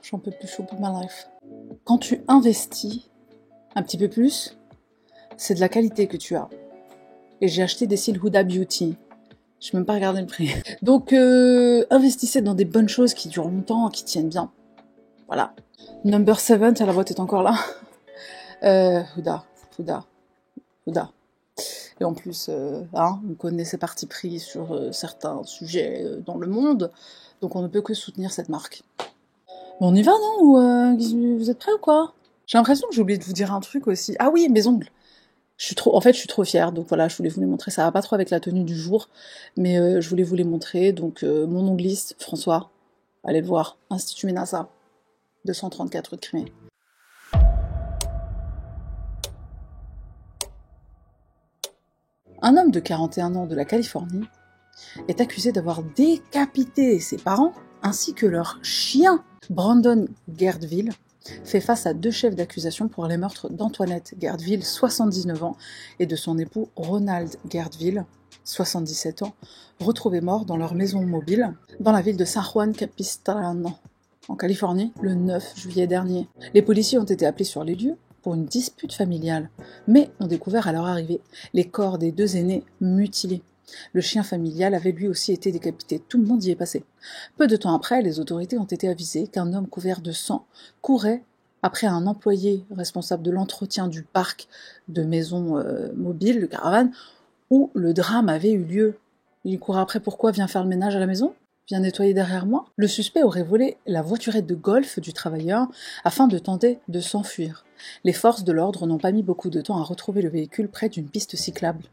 J'en peux plus, je peux ma life. Quand tu investis un petit peu plus, c'est de la qualité que tu as. Et j'ai acheté des cils Huda Beauty. Je n'ai même pas regardé le prix. Donc, investissez dans des bonnes choses qui durent longtemps, qui tiennent bien. Voilà. Number 7, la boîte est encore là. Huda. Et en plus, on connaît ses partis pris sur certains sujets dans le monde, donc on ne peut que soutenir cette marque. Bon, on y va, non? Ou vous êtes prêts ou quoi? J'ai l'impression que j'ai oublié de vous dire un truc aussi. Ah oui, mes ongles. Je suis trop fière, donc voilà, je voulais vous les montrer. Ça va pas trop avec la tenue du jour, mais je voulais vous les montrer. Donc mon ongliste, François, allez le voir, Institut Ménassa, 234 rue de Crimée. Un homme de 41 ans de la Californie est accusé d'avoir décapité ses parents ainsi que leur chien. Brandon Gerdville fait face à 2 chefs d'accusation pour les meurtres d'Antoinette Gerdville, 79 ans, et de son époux Ronald Gerdville, 77 ans, retrouvés morts dans leur maison mobile dans la ville de San Juan Capistrano, en Californie, le 9 juillet dernier. Les policiers ont été appelés sur les lieux pour une dispute familiale, mais ont découvert à leur arrivée les corps des 2 aînés mutilés. Le chien familial avait lui aussi été décapité, tout le monde y est passé. Peu de temps après, les autorités ont été avisées qu'un homme couvert de sang courait après un employé responsable de l'entretien du parc de maisons mobiles, de caravanes, où le drame avait eu lieu. Il courait après pourquoi? Vient faire le ménage à la maison? Vient nettoyer derrière moi? Le suspect aurait volé la voiturette de golf du travailleur afin de tenter de s'enfuir. Les forces de l'ordre n'ont pas mis beaucoup de temps à retrouver le véhicule près d'une piste cyclable.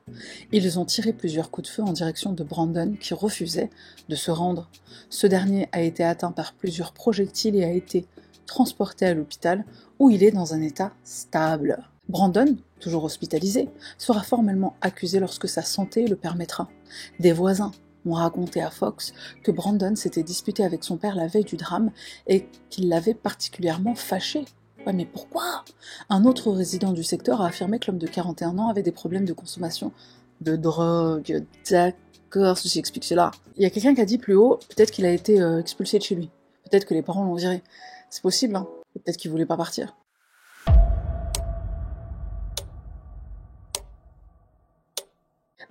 Ils ont tiré plusieurs coups de feu en direction de Brandon qui refusait de se rendre. Ce dernier a été atteint par plusieurs projectiles et a été transporté à l'hôpital où il est dans un état stable. Brandon, toujours hospitalisé, sera formellement accusé lorsque sa santé le permettra. Des voisins m'ont raconté à Fox que Brandon s'était disputé avec son père la veille du drame et qu'il l'avait particulièrement fâché. Ouais, mais pourquoi? Un autre résident du secteur a affirmé que l'homme de 41 ans avait des problèmes de consommation de drogue. D'accord, ceci explique cela. Il y a quelqu'un qui a dit plus haut, peut-être qu'il a été expulsé de chez lui. Peut-être que les parents l'ont viré. C'est possible, hein. Peut-être qu'il voulait pas partir.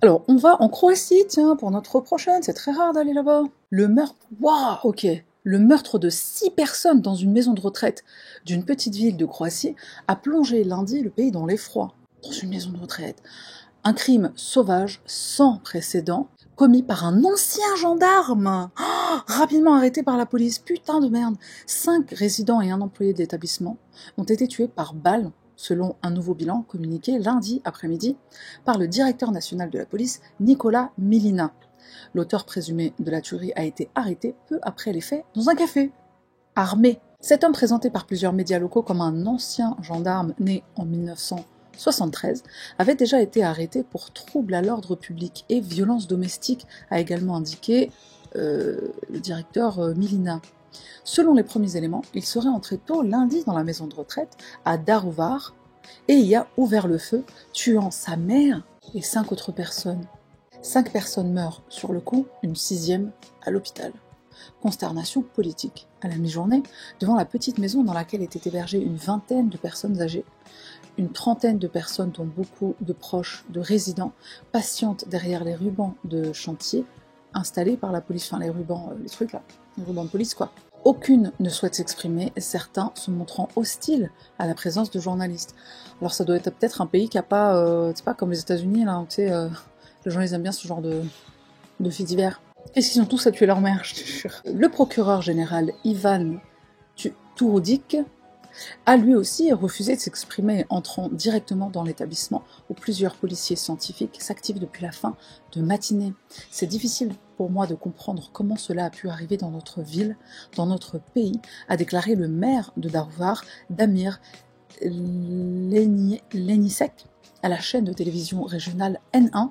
Alors, on va en Croatie, tiens, pour notre prochaine, c'est très rare d'aller là-bas. Le meurtre, waouh, ok. Le meurtre de 6 personnes dans une maison de retraite d'une petite ville de Croatie a plongé lundi le pays dans l'effroi. Dans une maison de retraite. Un crime sauvage, sans précédent, commis par un ancien gendarme, rapidement arrêté par la police. Putain de merde. 5 résidents et un employé de l'établissement ont été tués par balle, selon un nouveau bilan communiqué lundi après-midi par le directeur national de la police, Nicola Milina. L'auteur présumé de la tuerie a été arrêté peu après les faits dans un café, armé. Cet homme présenté par plusieurs médias locaux comme un ancien gendarme né en 1973 avait déjà été arrêté pour trouble à l'ordre public et violence domestique, a également indiqué le directeur Milina. Selon les premiers éléments, il serait entré tôt lundi dans la maison de retraite à Daruvar et y a ouvert le feu, tuant sa mère et 5 autres personnes. 5 personnes meurent sur le coup, une 6e à l'hôpital. Consternation politique à la mi-journée devant la petite maison dans laquelle étaient hébergées une 20aine de personnes âgées. Une 30aine de personnes, dont beaucoup de proches, de résidents, patientent derrière les rubans de chantier installés par la police, enfin les rubans, les trucs là, les rubans de police quoi. Aucune ne souhaite s'exprimer, certains se montrant hostiles à la présence de journalistes. Alors ça doit être peut-être un pays qui a pas, c'est pas comme les États-Unis là, tu sais, les gens ils aiment bien ce genre de faits divers. Qu'est-ce qu'ils ont tous à tuer leur mère, je te jure. Le procureur général Ivan Turudic a lui aussi refusé de s'exprimer, entrant directement dans l'établissement où plusieurs policiers scientifiques s'activent depuis la fin de matinée. C'est difficile pour moi de comprendre comment cela a pu arriver dans notre ville, dans notre pays, a déclaré le maire de Daruvar, Damir Lenisek, à la chaîne de télévision régionale N1,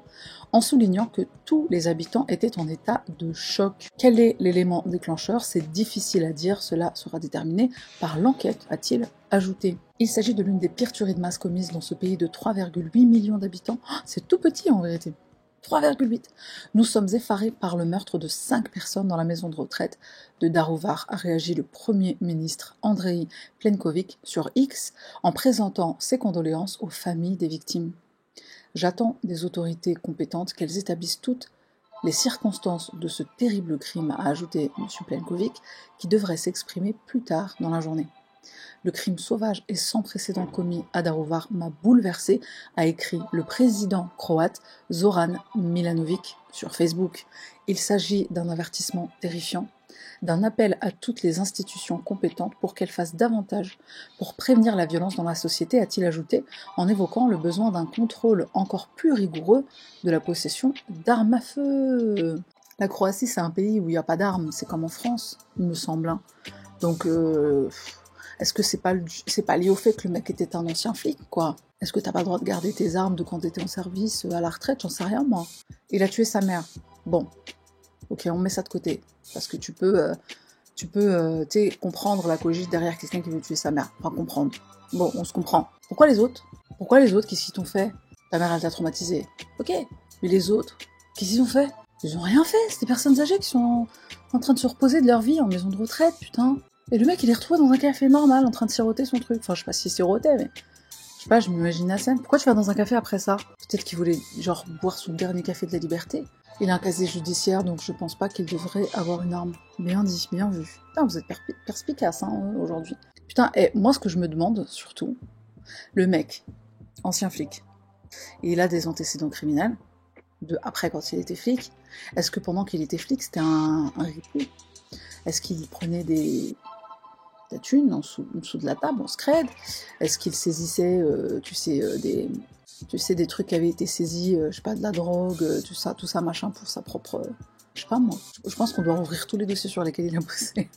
en soulignant que tous les habitants étaient en état de choc. Quel est l'élément déclencheur? C'est difficile à dire, cela sera déterminé par l'enquête, a-t-il ajouté. Il s'agit de l'une des pires tueries de masse commises dans ce pays de 3,8 millions d'habitants. C'est tout petit en vérité. 3,8. Nous sommes effarés par le meurtre de 5 personnes dans la maison de retraite de Daruvar, a réagi le Premier ministre Andrei Plenković sur X en présentant ses condoléances aux familles des victimes. J'attends des autorités compétentes qu'elles établissent toutes les circonstances de ce terrible crime, a ajouté M. Plenković, qui devrait s'exprimer plus tard dans la journée. Le crime sauvage et sans précédent commis à Daruvar m'a bouleversé, a écrit le président croate Zoran Milanović sur Facebook. Il s'agit d'un avertissement terrifiant, d'un appel à toutes les institutions compétentes pour qu'elles fassent davantage pour prévenir la violence dans la société, a-t-il ajouté, en évoquant le besoin d'un contrôle encore plus rigoureux de la possession d'armes à feu. La Croatie, c'est un pays où il n'y a pas d'armes, c'est comme en France, il me semble. Donc, est-ce que c'est pas lié au fait que le mec était un ancien flic, quoi? Est-ce que t'as pas le droit de garder tes armes de quand t'étais en service, à la retraite? J'en sais rien, moi. Il a tué sa mère. Bon. Ok, on met ça de côté. Parce que tu peux comprendre la cogite derrière quelqu'un qui veut tuer sa mère. Enfin, comprendre. Bon, on se comprend. Pourquoi les autres? Qu'est-ce qu'ils t'ont fait? Ta mère, elle t'a traumatisé. Ok. Mais les autres, qu'est-ce qu'ils ont fait? Ils ont rien fait. C'est des personnes âgées qui sont en train de se reposer de leur vie en maison de retraite, putain. Et le mec, il est retrouvé dans un café normal, en train de siroter son truc. Enfin, je sais pas s'il sirotait, mais... Je sais pas, je m'imagine la scène. Pourquoi tu vas dans un café après ça? Peut-être qu'il voulait, genre, boire son dernier café de la liberté. Il a un casier judiciaire, donc je pense pas qu'il devrait avoir une arme. Bien dit, bien vu. Putain, vous êtes perspicace, hein, aujourd'hui. Putain, et moi, ce que je me demande, surtout, le mec, ancien flic, il a des antécédents criminels, après, quand il était flic. Est-ce que pendant qu'il était flic, c'était un ripou? Est-ce qu'il prenait la thune en dessous de la table, en scred? Est-ce qu'il saisissait, des trucs qui avaient été saisis, je sais pas, de la drogue, tout ça, machin, pour sa propre... je sais pas, moi. Je pense qu'on doit ouvrir tous les dossiers sur lesquels il a bossé.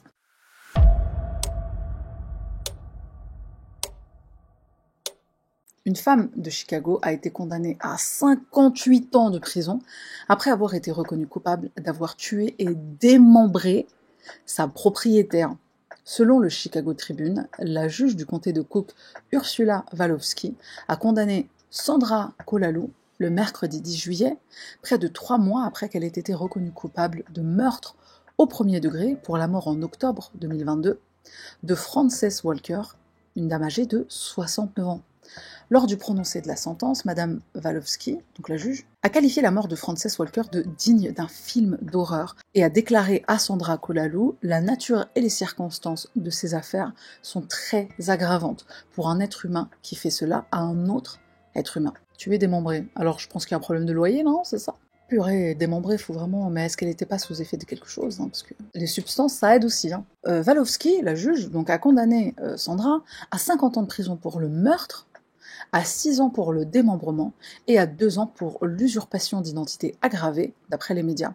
Une femme de Chicago a été condamnée à 58 ans de prison après avoir été reconnue coupable d'avoir tué et démembré sa propriétaire. Selon le Chicago Tribune, la juge du comté de Cook, Ursula Walowski, a condamné Sandra Kolalu le mercredi 10 juillet, près de 3 mois après qu'elle ait été reconnue coupable de meurtre au premier degré pour la mort en octobre 2022 de Frances Walker, une dame âgée de 69 ans. Lors du prononcé de la sentence, Madame Walowski, donc la juge, a qualifié la mort de Frances Walker de digne d'un film d'horreur et a déclaré à Sandra Kolalu « La nature et les circonstances de ces affaires sont très aggravantes pour un être humain qui fait cela à un autre être humain. » Tuer, démembré. Alors je pense qu'il y a un problème de loyer, non? C'est ça? Purée, démembré, faut vraiment... Mais est-ce qu'elle n'était pas sous effet de quelque chose, hein, parce que les substances, ça aide aussi. Hein. Walowski, la juge, donc, a condamné Sandra à 50 ans de prison pour le meurtre, à 6 ans pour le démembrement et à 2 ans pour l'usurpation d'identité aggravée, d'après les médias.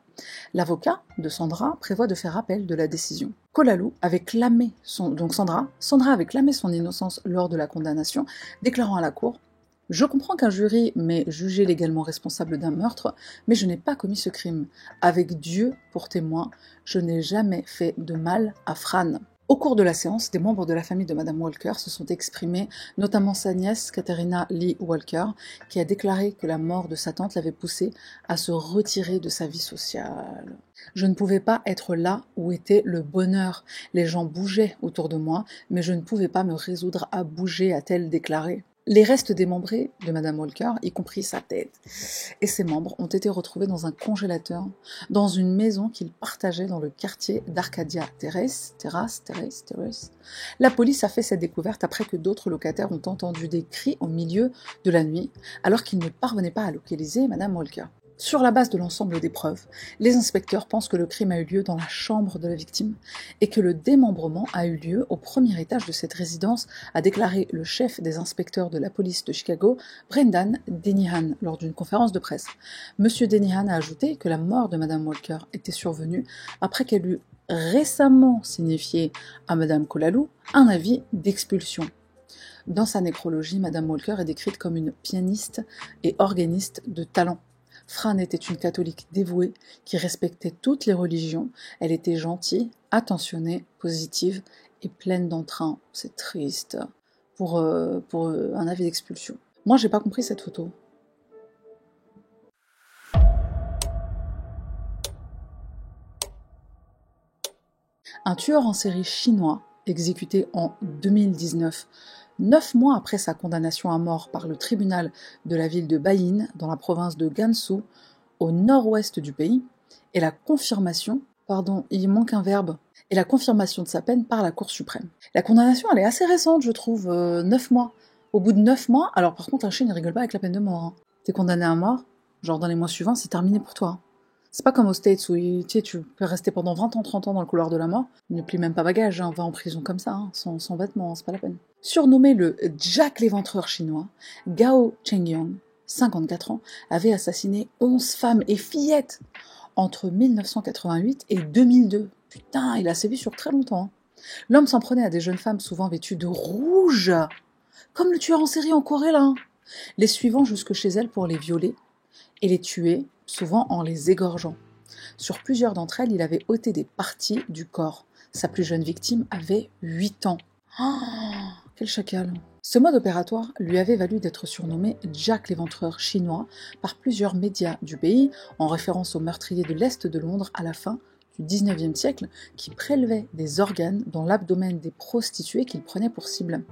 L'avocat de Sandra prévoit de faire appel de la décision. Kolalu avait clamé Sandra avait clamé son innocence lors de la condamnation, déclarant à la cour: « Je comprends qu'un jury m'ait jugé légalement responsable d'un meurtre, mais je n'ai pas commis ce crime. Avec Dieu pour témoin, je n'ai jamais fait de mal à Fran. » Au cours de la séance, des membres de la famille de Madame Walker se sont exprimés, notamment sa nièce, Katharina Lee Walker, qui a déclaré que la mort de sa tante l'avait poussée à se retirer de sa vie sociale. « Je ne pouvais pas être là où était le bonheur. Les gens bougeaient autour de moi, mais je ne pouvais pas me résoudre à bouger », a-t-elle déclaré. Les restes démembrés de Madame Walker, y compris sa tête, et ses membres ont été retrouvés dans un congélateur, dans une maison qu'ils partageaient dans le quartier d'Arcadia Terrace. La police a fait cette découverte après que d'autres locataires ont entendu des cris au milieu de la nuit, alors qu'ils ne parvenaient pas à localiser Madame Walker. Sur la base de l'ensemble des preuves, les inspecteurs pensent que le crime a eu lieu dans la chambre de la victime et que le démembrement a eu lieu au premier étage de cette résidence, a déclaré le chef des inspecteurs de la police de Chicago, Brendan Denihan, lors d'une conférence de presse. Monsieur Denihan a ajouté que la mort de Madame Walker était survenue après qu'elle eut récemment signifié à Madame Kolalu un avis d'expulsion. Dans sa nécrologie, Madame Walker est décrite comme une pianiste et organiste de talent. Fran était une catholique dévouée qui respectait toutes les religions. Elle était gentille, attentionnée, positive et pleine d'entrain. C'est triste pour un avis d'expulsion. Moi, j'ai pas compris cette photo. Un tueur en série chinois, exécuté en 2019, 9 mois après sa condamnation à mort par le tribunal de la ville de Bayin, dans la province de Gansu, au nord-ouest du pays, et la confirmation, il manque un verbe, et la confirmation de sa peine par la Cour suprême. La condamnation, elle est assez récente, je trouve, 9 mois. Au bout de 9 mois, alors par contre, un chien ne rigole pas avec la peine de mort. Hein. T'es condamné à mort, genre dans les mois suivants, c'est terminé pour toi. C'est pas comme aux States où tu peux rester pendant 20 ans, 30 ans dans le couloir de la mort, ne plie même pas bagage, hein, va en prison comme ça, hein, sans vêtements, c'est pas la peine. Surnommé le Jack l'éventreur chinois, Gao Chengyang, 54 ans, avait assassiné 11 femmes et fillettes entre 1988 et 2002. Putain, il a sévi sur très longtemps. Hein. L'homme s'en prenait à des jeunes femmes souvent vêtues de rouge, comme le tueur en série en Corée là, les suivant jusque chez elles pour les violer et les tuer, souvent en les égorgeant. Sur plusieurs d'entre elles, il avait ôté des parties du corps. Sa plus jeune victime avait 8 ans. Oh, quel chacal. Ce mode opératoire lui avait valu d'être surnommé Jack l'éventreur chinois par plusieurs médias du pays, en référence aux meurtriers de l'Est de Londres à la fin du XIXe siècle, qui prélevaient des organes dans l'abdomen des prostituées qu'il prenait pour cible.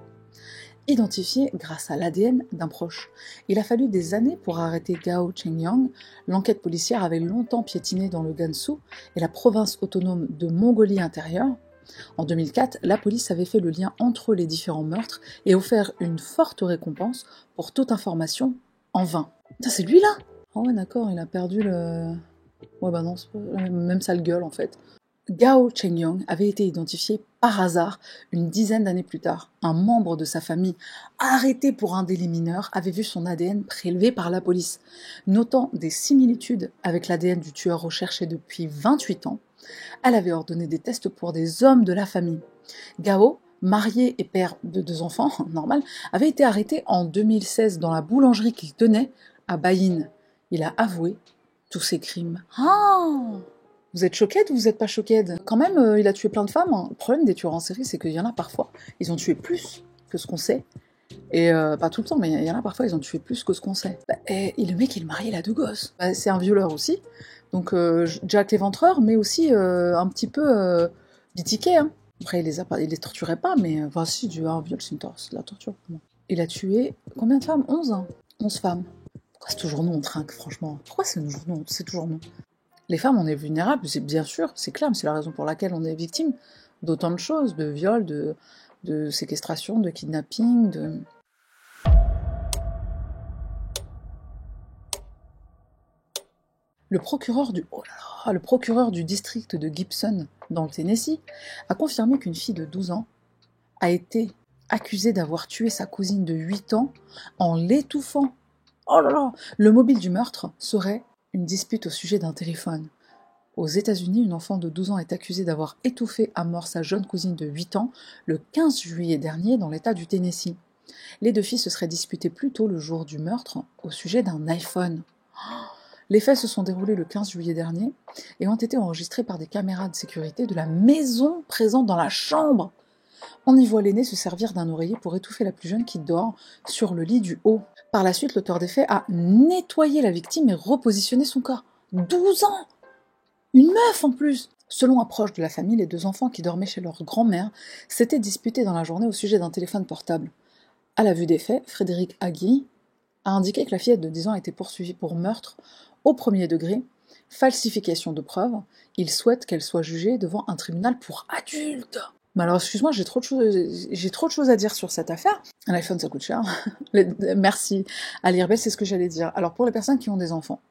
Identifié grâce à l'ADN d'un proche. Il a fallu des années pour arrêter Gao Chengyang. L'enquête policière avait longtemps piétiné dans le Gansu et la province autonome de Mongolie intérieure. En 2004, la police avait fait le lien entre les différents meurtres et offert une forte récompense pour toute information en vain. Putain, c'est lui là? Ah ouais, d'accord, il a perdu le... Ouais bah non, c'est pas... même sale gueule en fait. Gao Chengyang avait été identifié par hasard une dizaine d'années plus tard. Un membre de sa famille, arrêté pour un délit mineur, avait vu son ADN prélevé par la police. Notant des similitudes avec l'ADN du tueur recherché depuis 28 ans, elle avait ordonné des tests pour des hommes de la famille. Gao, marié et père de 2 enfants, normal, avait été arrêté en 2016 dans la boulangerie qu'il tenait à Bayin. Il a avoué tous ses crimes. Ah! Vous êtes choquette ou vous n'êtes pas choquette? Quand même, il a tué plein de femmes. Hein. Le problème des tueurs en série, c'est qu'il y en a parfois, ils ont tué plus que ce qu'on sait. Et pas tout le temps, mais il y en a parfois, ils ont tué plus que ce qu'on sait. Et le mec, il est marié, il a 2 gosses. C'est un violeur aussi. Donc Jack l'éventreur, mais aussi un petit peu bitiqué. Hein. Après, il les torturait pas, mais si, un viol, c'est de la torture. Il a tué combien de femmes? 11 hein. 11 femmes. Pourquoi c'est toujours nous on trinque, franchement? Pourquoi c'est toujours nous? Les femmes, on est vulnérables, c'est bien sûr, c'est clair, mais c'est la raison pour laquelle on est victime d'autant de choses, de viols, de séquestration, de kidnapping, de... Le procureur du district de Gibson, dans le Tennessee, a confirmé qu'une fille de 12 ans a été accusée d'avoir tué sa cousine de 8 ans en l'étouffant. Oh là là! Le mobile du meurtre serait une dispute au sujet d'un téléphone. Aux États-Unis, une enfant de 12 ans est accusée d'avoir étouffé à mort sa jeune cousine de 8 ans le 15 juillet dernier dans l'État du Tennessee. Les 2 filles se seraient disputées plus tôt le jour du meurtre au sujet d'un iPhone. Les faits se sont déroulés le 15 juillet dernier et ont été enregistrés par des caméras de sécurité de la maison présente dans la chambre. On y voit l'aîné se servir d'un oreiller pour étouffer la plus jeune qui dort sur le lit du haut. Par la suite, l'auteur des faits a nettoyé la victime et repositionné son corps. 12 ans! Une meuf en plus! Selon un proche de la famille, les 2 enfants qui dormaient chez leur grand-mère s'étaient disputés dans la journée au sujet d'un téléphone portable. À la vue des faits, Frédéric Agui a indiqué que la fillette de 10 ans a été poursuivie pour meurtre au 1er degré, falsification de preuves. Il souhaite qu'elle soit jugée devant un tribunal pour adultes. Mais alors, excuse-moi, j'ai trop de choses à dire sur cette affaire. Un iPhone, ça coûte cher. Merci. À l'IRB, c'est ce que j'allais dire. Alors, pour les personnes qui ont des enfants,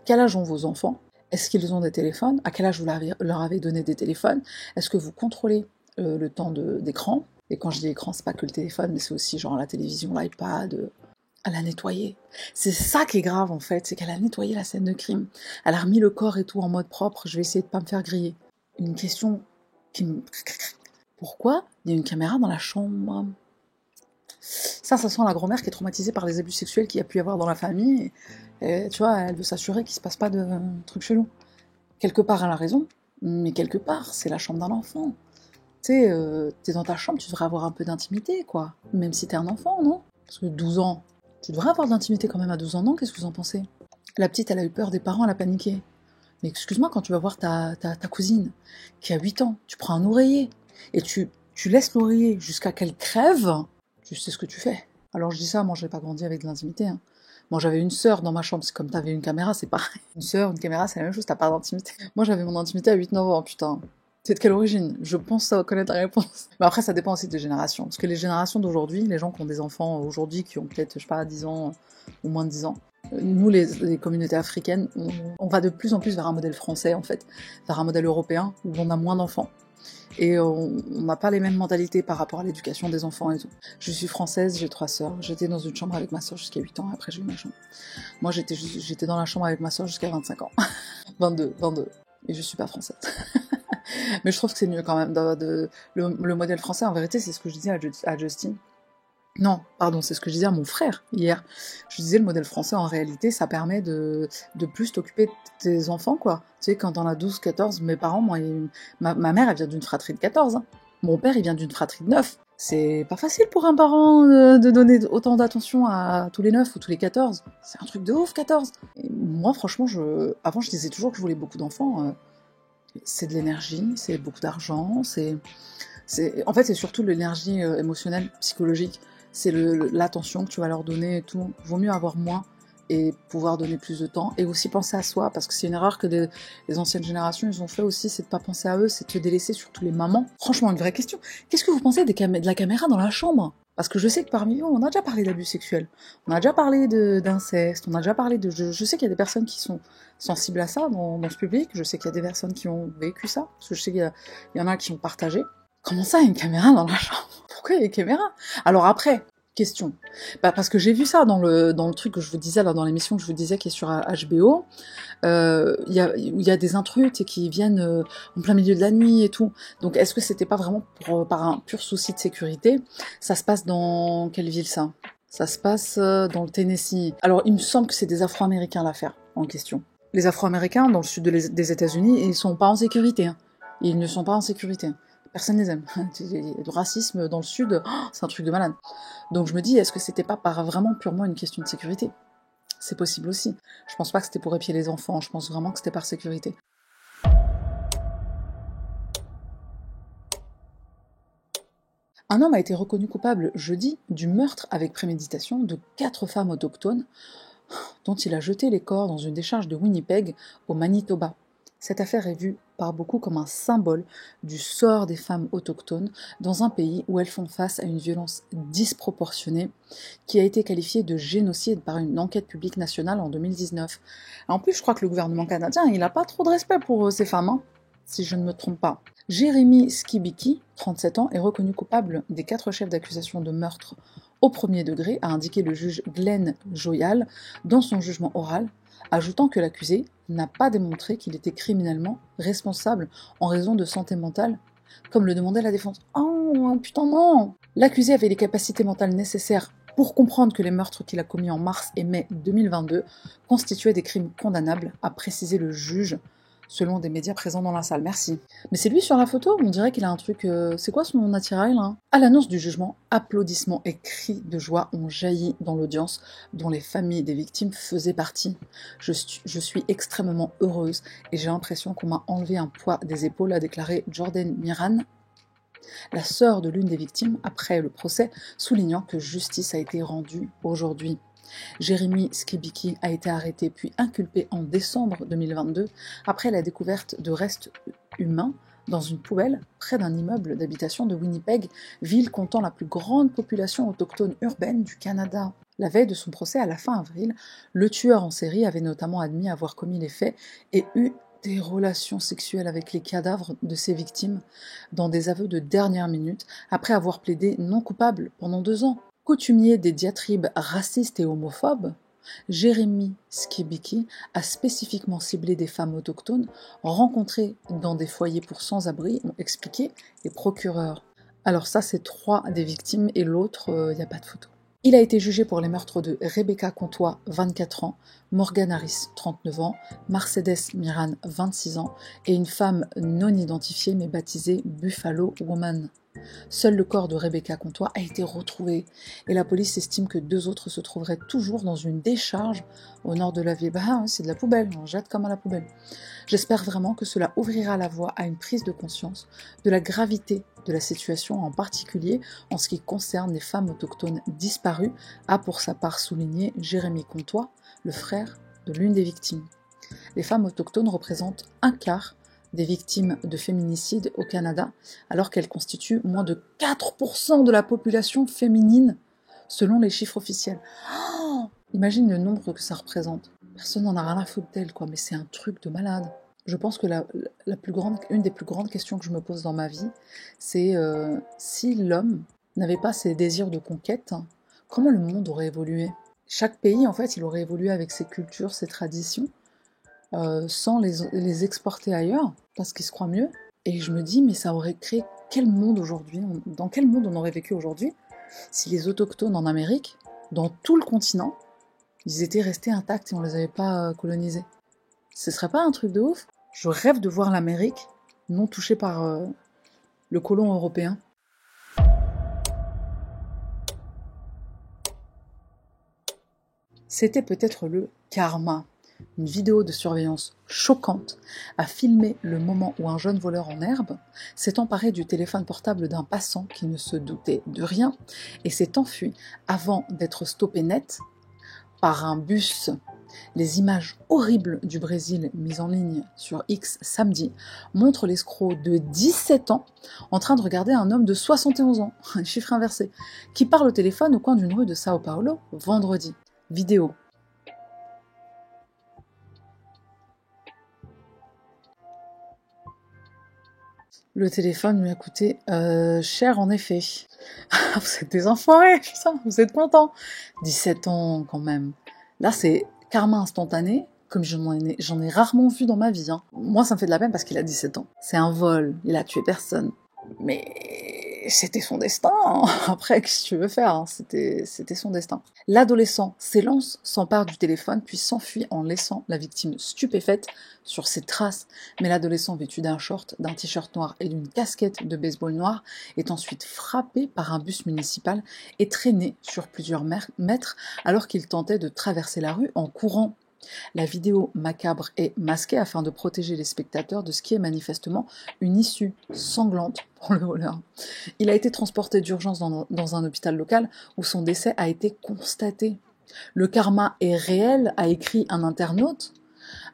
quel âge ont vos enfants? Est-ce qu'ils ont des téléphones? À quel âge vous leur avez donné des téléphones? Est-ce que vous contrôlez le temps d'écran? Et quand je dis écran, c'est pas que le téléphone, mais c'est aussi genre la télévision, l'iPad. Elle a nettoyé. C'est ça qui est grave en fait, c'est qu'elle a nettoyé la scène de crime. Elle a remis le corps et tout en mode propre. Je vais essayer de pas me faire griller. Une question qui me... Pourquoi il y a une caméra dans la chambre? Ça sent la grand-mère qui est traumatisée par les abus sexuels qu'il y a pu y avoir dans la famille. Et tu vois, elle veut s'assurer qu'il se passe pas de trucs chelous. Quelque part, elle a raison, mais quelque part, c'est la chambre d'un enfant. Tu sais, t'es dans ta chambre, tu devrais avoir un peu d'intimité, quoi. Même si t'es un enfant, non? Parce que 12 ans, tu devrais avoir de l'intimité quand même à 12 ans, non? Qu'est-ce que vous en pensez? La petite, elle a eu peur des parents, elle a paniqué. Mais excuse-moi, quand tu vas voir ta cousine qui a 8 ans, tu prends un oreiller et tu laisses l'oreiller jusqu'à qu'elle crève, tu sais ce que tu fais. Alors je dis ça, moi j'ai pas grandi avec de l'intimité. Hein. Moi j'avais une sœur dans ma chambre, c'est comme t'avais une caméra, c'est pareil. Une sœur, une caméra, c'est la même chose, t'as pas d'intimité. Moi j'avais mon intimité à 8-9 ans, putain. C'est de quelle origine? Je pense connaître la réponse. Mais après, ça dépend aussi des générations. Parce que les générations d'aujourd'hui, les gens qui ont des enfants aujourd'hui, qui ont peut-être, je sais pas, 10 ans ou moins de 10 ans, nous, les communautés africaines, on va de plus en plus vers un modèle français, en fait, vers un modèle européen, où on a moins d'enfants. Et on n'a pas les mêmes mentalités par rapport à l'éducation des enfants et tout. Je suis française, j'ai 3 sœurs. J'étais dans une chambre avec ma sœur jusqu'à 8 ans, après j'ai eu ma chambre. Moi, j'étais dans la chambre avec ma sœur jusqu'à 25 ans. 22. Et je suis pas française. Mais je trouve que c'est mieux quand même. Le modèle français, en vérité, c'est ce que je disais à Justine. Non, pardon, c'est ce que je disais à mon frère hier. Je disais, le modèle français, en réalité, ça permet de plus t'occuper de tes enfants, quoi. Tu sais, quand t'en as 12, 14, mes parents, moi, ma mère, elle vient d'une fratrie de 14. Hein. Mon père, il vient d'une fratrie de 9. C'est pas facile pour un parent de donner autant d'attention à tous les 9 ou tous les 14. C'est un truc de ouf, 14. Et moi, franchement, avant, je disais toujours que je voulais beaucoup d'enfants. C'est de l'énergie, c'est beaucoup d'argent, en fait, c'est surtout l'énergie émotionnelle, psychologique. C'est l'attention que tu vas leur donner et tout. Vaut mieux avoir moins et pouvoir donner plus de temps. Et aussi penser à soi, parce que c'est une erreur que les anciennes générations, ils ont fait aussi, c'est de pas penser à eux, c'est de se délaisser, surtout les mamans. Franchement, une vraie question. Qu'est-ce que vous pensez de la caméra dans la chambre? Parce que je sais que parmi eux, on a déjà parlé d'abus sexuels, on a déjà parlé d'inceste, on a déjà parlé de... Je sais qu'il y a des personnes qui sont sensibles à ça dans ce public, je sais qu'il y a des personnes qui ont vécu ça, parce que je sais qu'il y en a qui ont partagé. Comment ça, une caméra dans la chambre? Pourquoi il y a une caméra? Alors après, question. Bah parce que j'ai vu ça dans le truc que je vous disais, là, dans l'émission que je vous disais qui est sur HBO, il y a des intrus qui viennent en plein milieu de la nuit et tout. Donc est-ce que c'était pas vraiment par un pur souci de sécurité? Ça se passe dans quelle ville ça? Ça se passe dans le Tennessee. Alors il me semble que c'est des Afro-Américains l'affaire en question. Les Afro-Américains dans le sud des États-Unis, ils sont pas en sécurité. Hein. Ils ne sont pas en sécurité. Personne ne les aime. Le racisme dans le sud, c'est un truc de malade. Donc je me dis, est-ce que c'était pas vraiment purement une question de sécurité? C'est possible aussi. Je pense pas que c'était pour épier les enfants, je pense vraiment que c'était par sécurité. Un homme a été reconnu coupable jeudi du meurtre avec préméditation de 4 femmes autochtones dont il a jeté les corps dans une décharge de Winnipeg, au Manitoba. Cette affaire est vue par beaucoup comme un symbole du sort des femmes autochtones dans un pays où elles font face à une violence disproportionnée qui a été qualifiée de génocide par une enquête publique nationale en 2019. En plus, je crois que le gouvernement canadien, il n'a pas trop de respect pour ces femmes, hein, si je ne me trompe pas. Jérémy Skibiki, 37 ans, est reconnu coupable des 4 chefs d'accusation de meurtre au premier degré, a indiqué le juge Glenn Joyal dans son jugement oral, ajoutant que l'accusé n'a pas démontré qu'il était criminellement responsable en raison de santé mentale, comme le demandait la défense. Oh putain non! L'accusé avait les capacités mentales nécessaires pour comprendre que les meurtres qu'il a commis en mars et mai 2022 constituaient des crimes condamnables, a précisé le juge, selon des médias présents dans la salle. Merci. Mais c'est lui sur la photo? On dirait qu'il a un truc... c'est quoi son attirail, là? À l'annonce du jugement, applaudissements et cris de joie ont jailli dans l'audience, dont les familles des victimes faisaient partie. Je suis extrêmement heureuse et j'ai l'impression qu'on m'a enlevé un poids des épaules, a déclaré Jordan Miran, la sœur de l'une des victimes, après le procès, soulignant que justice a été rendue aujourd'hui. Jérémy Skibiki a été arrêté puis inculpé en décembre 2022 après la découverte de restes humains dans une poubelle près d'un immeuble d'habitation de Winnipeg, ville comptant la plus grande population autochtone urbaine du Canada. La veille de son procès à la fin avril, le tueur en série avait notamment admis avoir commis les faits et eu des relations sexuelles avec les cadavres de ses victimes dans des aveux de dernière minute après avoir plaidé non coupable pendant 2 ans. Coutumier des diatribes racistes et homophobes, Jérémy Skibiki a spécifiquement ciblé des femmes autochtones rencontrées dans des foyers pour sans-abri, ont expliqué les procureurs. Alors ça, c'est 3 des victimes et l'autre, il n'y a pas de photo. Il a été jugé pour les meurtres de Rebecca Comtois, 24 ans, Morgan Harris, 39 ans, Mercedes Miran, 26 ans, et une femme non identifiée mais baptisée Buffalo Woman. Seul le corps de Rebecca Comtois a été retrouvé et la police estime que 2 autres se trouveraient toujours dans une décharge au nord de la ville. Bah, c'est de la poubelle, on jette comme à la poubelle. J'espère vraiment que cela ouvrira la voie à une prise de conscience de la gravité de la situation, en particulier en ce qui concerne les femmes autochtones disparues, a pour sa part souligné Jérémy Comtois, le frère de l'une des victimes. Les femmes autochtones représentent 1/4 des victimes de féminicide au Canada, alors qu'elles constituent moins de 4% de la population féminine, selon les chiffres officiels. Oh, imagine le nombre que ça représente. Personne n'en a rien à foutre d'elle, quoi, mais c'est un truc de malade. Je pense que une des plus grandes questions que je me pose dans ma vie, c'est si l'homme n'avait pas ses désirs de conquête, comment le monde aurait évolué? Chaque pays, en fait, il aurait évolué avec ses cultures, ses traditions, sans les exporter ailleurs, parce qu'ils se croient mieux. Et je me dis, mais ça aurait créé quel monde aujourd'hui? Dans quel monde on aurait vécu aujourd'hui si les autochtones en Amérique, dans tout le continent, ils étaient restés intacts et on les avait pas colonisés? Ce serait pas un truc de ouf? Je rêve de voir l'Amérique non touchée par le colon européen. C'était peut-être le karma. Une vidéo de surveillance choquante a filmé le moment où un jeune voleur en herbe s'est emparé du téléphone portable d'un passant qui ne se doutait de rien et s'est enfui avant d'être stoppé net par un bus. Les images horribles du Brésil mises en ligne sur X samedi montrent l'escroc de 17 ans en train de regarder un homme de 71 ans, un chiffre inversé, qui parle au téléphone au coin d'une rue de Sao Paulo vendredi. Vidéo. Le téléphone lui a coûté cher en effet. Vous êtes des enfoirés, putain, vous êtes contents. 17 ans quand même. Là c'est karma instantané, comme j'en ai rarement vu dans ma vie. Hein. Moi ça me fait de la peine parce qu'il a 17 ans. C'est un vol, il a tué personne. Mais c'était son destin. Après, qu'est-ce que tu veux faire? C'était son destin. L'adolescent s'élance, s'empare du téléphone, puis s'enfuit en laissant la victime stupéfaite sur ses traces. Mais l'adolescent vêtu d'un short, d'un t-shirt noir et d'une casquette de baseball noire est ensuite frappé par un bus municipal et traîné sur plusieurs mètres alors qu'il tentait de traverser la rue en courant. La vidéo macabre est masquée afin de protéger les spectateurs de ce qui est manifestement une issue sanglante pour le voleur. Il a été transporté d'urgence dans un hôpital local où son décès a été constaté. Le karma est réel, a écrit un internaute.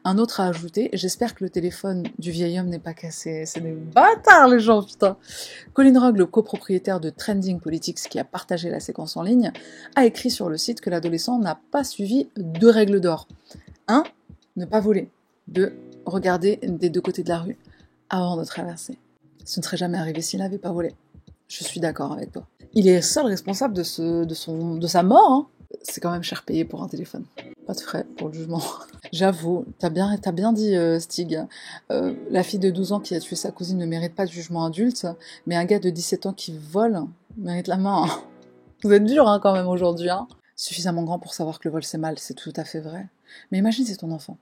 Un autre a ajouté « J'espère que le téléphone du vieil homme n'est pas cassé. » C'est des bâtards les gens, putain. Colin Rugg, le copropriétaire de Trending Politics qui a partagé la séquence en ligne, a écrit sur le site que l'adolescent n'a pas suivi 2 règles d'or. 1. Ne pas voler. 2. Regarder des 2 côtés de la rue avant de traverser. Ce ne serait jamais arrivé s'il n'avait pas volé. Je suis d'accord avec toi. Il est seul responsable de sa mort. Hein. C'est quand même cher payé pour un téléphone. Pas de frais pour le jugement. J'avoue, t'as bien dit Stig. La fille de 12 ans qui a tué sa cousine ne mérite pas de jugement adulte, mais un gars de 17 ans qui vole mérite la main. Vous êtes dur hein, quand même aujourd'hui. Hein. Suffisamment grand pour savoir que le vol c'est mal, c'est tout à fait vrai. Mais imagine c'est ton enfant.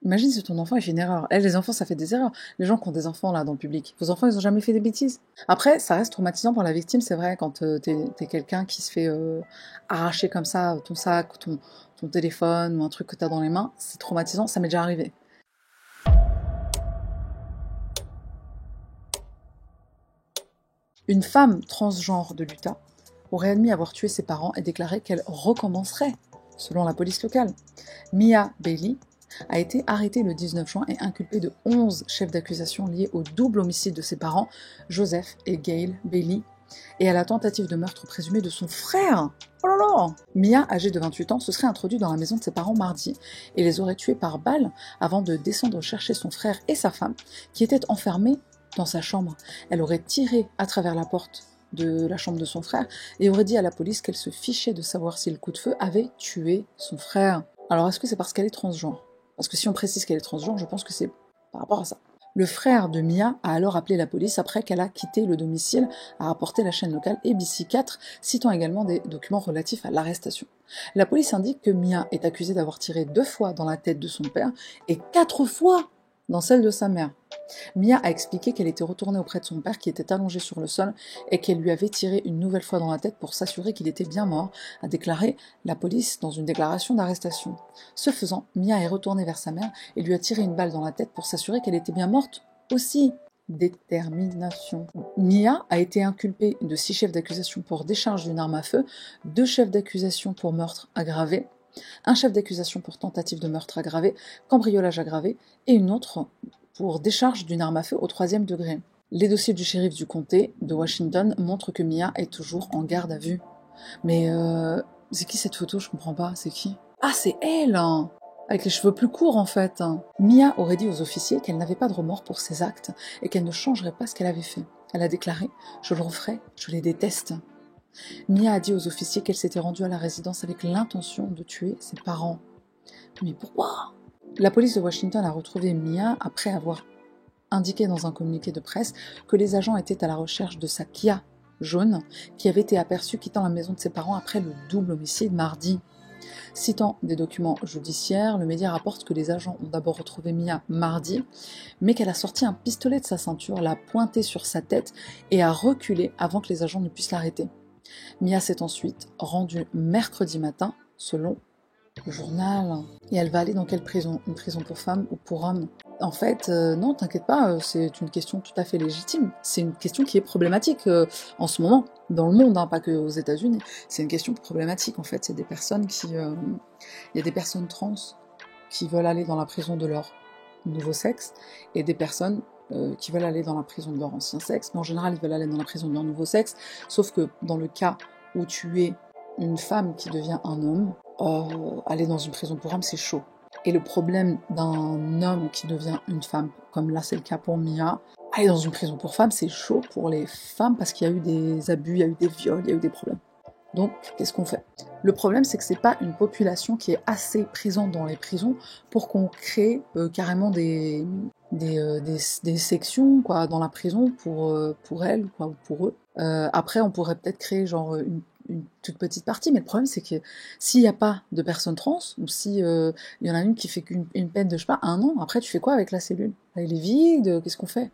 Imagine si ton enfant il fait une erreur. Les enfants ça fait des erreurs. Les gens qui ont des enfants là dans le public, vos enfants ils ont jamais fait des bêtises. Après ça reste traumatisant pour la victime, c'est vrai, quand t'es quelqu'un qui se fait arracher comme ça ton sac, ton téléphone ou un truc que t'as dans les mains, c'est traumatisant, ça m'est déjà arrivé. Une femme transgenre de l'Utah aurait admis avoir tué ses parents et déclaré qu'elle recommencerait, selon la police locale. Mia Bailey a été arrêtée le 19 juin et inculpée de 11 chefs d'accusation liés au double homicide de ses parents, Joseph et Gail Bailey, et à la tentative de meurtre présumé de son frère. Oh là là! Mia, âgée de 28 ans, se serait introduite dans la maison de ses parents mardi et les aurait tués par balle avant de descendre chercher son frère et sa femme, qui étaient enfermés dans sa chambre. Elle aurait tiré à travers la porte de la chambre de son frère et aurait dit à la police qu'elle se fichait de savoir si le coup de feu avait tué son frère. Alors est-ce que c'est parce qu'elle est transgenre? Parce que si on précise qu'elle est transgenre, je pense que c'est par rapport à ça. Le frère de Mia a alors appelé la police après qu'elle a quitté le domicile, a rapporté la chaîne locale ABC4, citant également des documents relatifs à l'arrestation. La police indique que Mia est accusée d'avoir tiré 2 fois dans la tête de son père et 4 fois dans celle de sa mère. Mia a expliqué qu'elle était retournée auprès de son père qui était allongé sur le sol et qu'elle lui avait tiré une nouvelle fois dans la tête pour s'assurer qu'il était bien mort, a déclaré la police dans une déclaration d'arrestation. Ce faisant, Mia est retournée vers sa mère et lui a tiré une balle dans la tête pour s'assurer qu'elle était bien morte aussi. Détermination. Mia a été inculpée de 6 chefs d'accusation pour décharge d'une arme à feu, 2 chefs d'accusation pour meurtre aggravé, un chef d'accusation pour tentative de meurtre aggravé, cambriolage aggravé et une autre pour décharge d'une arme à feu au 3e degré. Les dossiers du shérif du comté de Washington montrent que Mia est toujours en garde à vue. Mais c'est qui cette photo? Je comprends pas, c'est qui? Ah, c'est elle hein, avec les cheveux plus courts en fait. Mia aurait dit aux officiers qu'elle n'avait pas de remords pour ses actes et qu'elle ne changerait pas ce qu'elle avait fait. Elle a déclaré « Je le referai, je les déteste ». Mia a dit aux officiers qu'elle s'était rendue à la résidence avec l'intention de tuer ses parents. Mais pourquoi? La police de Washington a retrouvé Mia après avoir indiqué dans un communiqué de presse que les agents étaient à la recherche de sa Kia jaune qui avait été aperçue quittant la maison de ses parents après le double homicide mardi. Citant des documents judiciaires, le média rapporte que les agents ont d'abord retrouvé Mia mardi, mais qu'elle a sorti un pistolet de sa ceinture, l'a pointé sur sa tête et a reculé avant que les agents ne puissent l'arrêter. Mia s'est ensuite rendue mercredi matin, selon le journal. Et elle va aller dans quelle prison? Une prison pour femmes ou pour hommes? En fait, non, t'inquiète pas, c'est une question tout à fait légitime. C'est une question qui est problématique en ce moment, dans le monde, hein, pas que aux États-Unis. C'est une question problématique, en fait. C'est des personnes qui... Il y a des personnes trans qui veulent aller dans la prison de leur nouveau sexe, et des personnes qui veulent aller dans la prison de leur ancien sexe, mais en général, ils veulent aller dans la prison de leur nouveau sexe, sauf que dans le cas où tu es une femme qui devient un homme, aller dans une prison pour hommes, c'est chaud. Et le problème d'un homme qui devient une femme, comme là c'est le cas pour Mia, aller dans une prison pour femmes, c'est chaud pour les femmes parce qu'il y a eu des abus, il y a eu des viols, il y a eu des problèmes. Donc, qu'est-ce qu'on fait? Le problème, c'est que c'est pas une population qui est assez présente dans les prisons pour qu'on crée carrément des sections quoi, dans la prison pour elles quoi, ou pour eux. Après, on pourrait peut-être créer genre une toute petite partie, mais le problème c'est que s'il n'y a pas de personnes trans, ou si il y en a une qui fait une peine de, je sais pas, 1 an, après tu fais quoi avec la cellule? Elle est vide, qu'est-ce qu'on fait?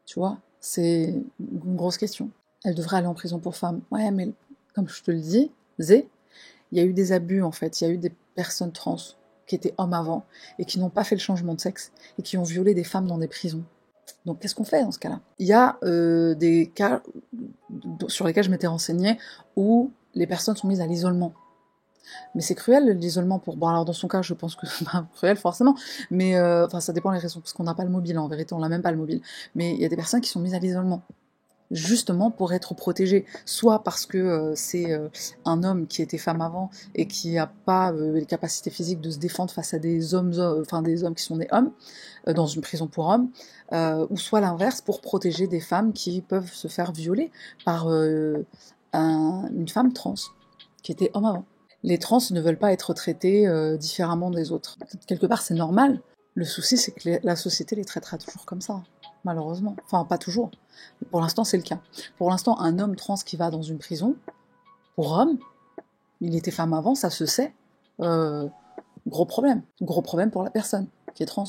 Tu vois, c'est une grosse question. Elle devrait aller en prison pour femmes. Ouais, mais comme je te le dis, il y a eu des abus en fait, il y a eu des personnes trans qui étaient hommes avant, et qui n'ont pas fait le changement de sexe, et qui ont violé des femmes dans des prisons. Donc qu'est-ce qu'on fait dans ce cas-là? Il y a des cas sur lesquels je m'étais renseignée où les personnes sont mises à l'isolement. Mais c'est cruel l'isolement pour... Bon alors dans son cas je pense que c'est pas cruel forcément, mais enfin ça dépend des raisons, parce qu'on n'a pas le mobile en vérité, on n'a même pas le mobile. Mais il y a des personnes qui sont mises à l'isolement, justement pour être protégée, soit parce que c'est un homme qui était femme avant et qui n'a pas les capacités physiques de se défendre face à des hommes, enfin des hommes qui sont des hommes, dans une prison pour hommes, ou soit l'inverse, pour protéger des femmes qui peuvent se faire violer par une femme trans, qui était homme avant. Les trans ne veulent pas être traités différemment des autres. Quelque part c'est normal, le souci c'est que la société les traitera toujours comme ça, malheureusement. Enfin pas toujours. Pour l'instant, c'est le cas. Pour l'instant, un homme trans qui va dans une prison, pour homme, il était femme avant, ça se sait, gros problème. Gros problème pour la personne qui est trans.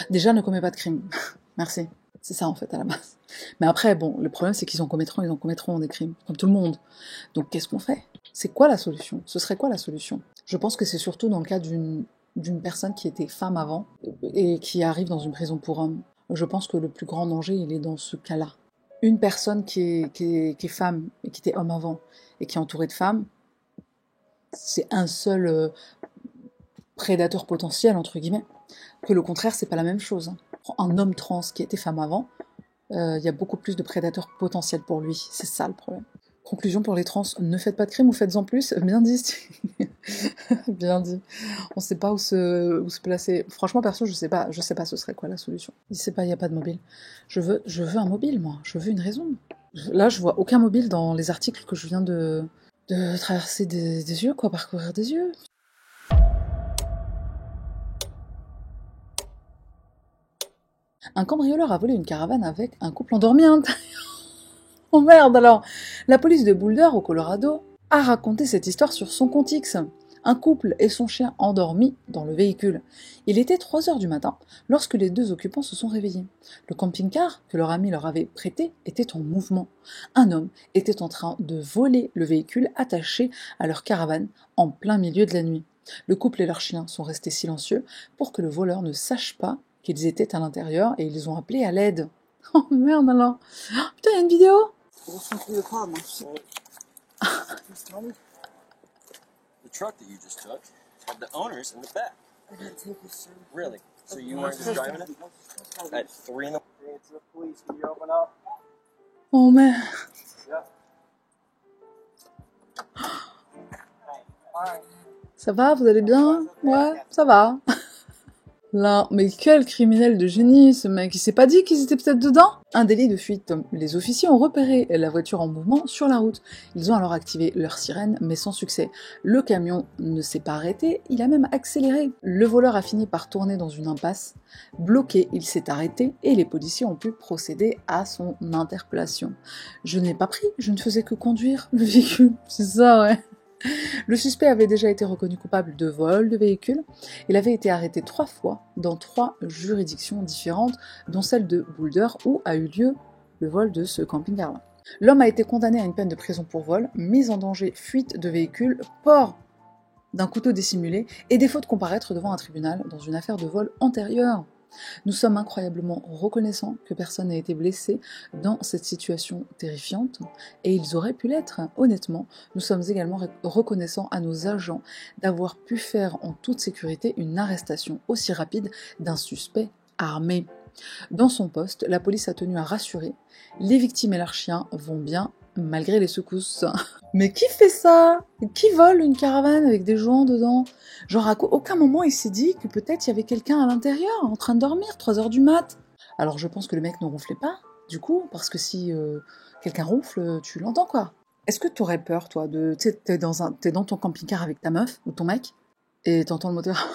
Déjà, ne commet pas de crime. Merci. C'est ça, en fait, à la base. Mais après, bon, le problème, c'est qu'ils en commettront des crimes, comme tout le monde. Donc, qu'est-ce qu'on fait? C'est quoi la solution? Ce serait quoi la solution? Je pense que c'est surtout dans le cas d'une personne qui était femme avant et qui arrive dans une prison pour hommes. Je pense que le plus grand danger, il est dans ce cas-là. Une personne qui est femme et qui était homme avant et qui est entourée de femmes, c'est un seul prédateur potentiel, entre guillemets. Que le contraire, c'est pas la même chose. Un homme trans qui était femme avant, il y a beaucoup plus de prédateurs potentiels pour lui. C'est ça le problème. Conclusion pour les trans, ne faites pas de crime ou faites-en plus. Bien dit. Bien dit. On sait pas où se placer. Franchement, perso, je sais pas ce serait quoi la solution. Je sais pas, il y a pas de mobile. Je veux un mobile, moi. Je veux une raison. Là, je vois aucun mobile dans les articles que je viens de traverser des yeux, quoi, parcourir des yeux. Un cambrioleur a volé une caravane avec un couple endormi à l'intérieur. Oh merde alors! La police de Boulder, au Colorado, a raconté cette histoire sur son compte X. Un couple et son chien endormis dans le véhicule. Il était 3 heures du matin lorsque les 2 occupants se sont réveillés. Le camping-car que leur ami leur avait prêté était en mouvement. Un homme était en train de voler le véhicule attaché à leur caravane en plein milieu de la nuit. Le couple et leur chien sont restés silencieux pour que le voleur ne sache pas qu'ils étaient à l'intérieur et ils ont appelé à l'aide. Oh merde alors. Oh, putain, il y a une vidéo. The truck that you just took had the owners in the back. I didn't take it, sir. Really? So you weren't just driving it? At 3 in the morning? It's the police. Can you open up? Oh merde. Yeah. Ça va, vous allez bien? Ouais, ça va. Là, mais quel criminel de génie, ce mec. Il s'est pas dit qu'ils étaient peut-être dedans? Un délit de fuite. Les officiers ont repéré la voiture en mouvement sur la route. Ils ont alors activé leur sirène, mais sans succès. Le camion ne s'est pas arrêté, il a même accéléré. Le voleur a fini par tourner dans une impasse. Bloqué, il s'est arrêté et les policiers ont pu procéder à son interpellation. Je n'ai pas pris, je ne faisais que conduire le véhicule. C'est ça, ouais. Le suspect avait déjà été reconnu coupable de vol de véhicule. Il avait été arrêté 3 fois dans 3 juridictions différentes, dont celle de Boulder où a eu lieu le vol de ce camping-car. L'homme a été condamné à une peine de prison pour vol, mise en danger, fuite de véhicule, port d'un couteau dissimulé et défaut de comparaître devant un tribunal dans une affaire de vol antérieure. Nous sommes incroyablement reconnaissants que personne n'ait été blessé dans cette situation terrifiante, et ils auraient pu l'être, honnêtement. Nous sommes également reconnaissants à nos agents d'avoir pu faire en toute sécurité une arrestation aussi rapide d'un suspect armé. Dans son poste, la police a tenu à rassurer. Les victimes et leurs chiens vont bien, malgré les secousses. Mais qui fait ça? Qui vole une caravane avec des gens dedans? Genre à aucun moment il s'est dit que peut-être il y avait quelqu'un à l'intérieur, en train de dormir, 3 heures du mat. Alors je pense que le mec ne ronflait pas, du coup, parce que si quelqu'un ronfle, tu l'entends quoi. Est-ce que t'aurais peur, toi, de... Tu sais, t'es dans ton camping-car avec ta meuf, ou ton mec, et t'entends le moteur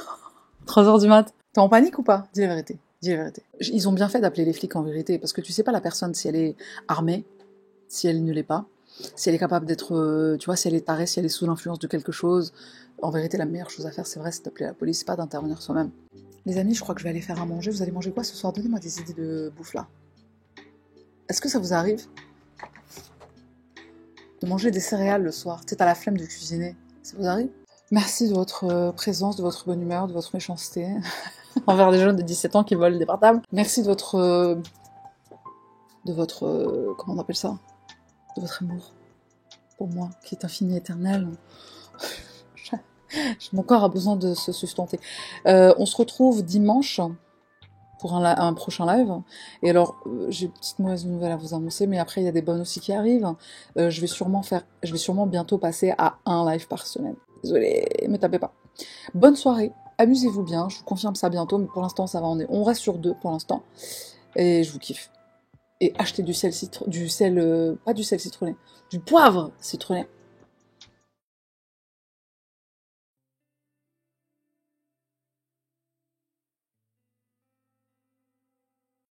3 heures du mat. T'es en panique ou pas? Dis la vérité. Dis la vérité. Ils ont bien fait d'appeler les flics en vérité, parce que tu sais pas la personne si elle est armée, si elle ne l'est pas, si elle est capable d'être, tu vois, si elle est tarée, si elle est sous l'influence de quelque chose. En vérité, la meilleure chose à faire, c'est vrai, c'est d'appeler la police, pas d'intervenir soi-même. Les amis, je crois que je vais aller faire à manger. Vous allez manger quoi ce soir? Donnez-moi des idées de bouffe là. Est-ce que ça vous arrive de manger des céréales le soir? Tu sais, t'as la flemme de cuisiner. Ça vous arrive? Merci de votre présence, de votre bonne humeur, de votre méchanceté envers les jeunes de 17 ans qui volent des portables. Merci de votre... comment on appelle ça? De votre amour pour moi, qui est infini et éternel. Mon corps a besoin de se sustenter. On se retrouve dimanche pour un prochain live. Et alors, j'ai une petite mauvaise nouvelle à vous annoncer, mais après, il y a des bonnes aussi qui arrivent. Je vais sûrement bientôt passer à un live par semaine. Désolée, me tapez pas. Bonne soirée, amusez-vous bien, je vous confirme ça bientôt, mais pour l'instant, ça va, on reste sur 2 pour l'instant. Et je vous kiffe. Et achetez du sel citronné, pas du sel citronné, du poivre citronné.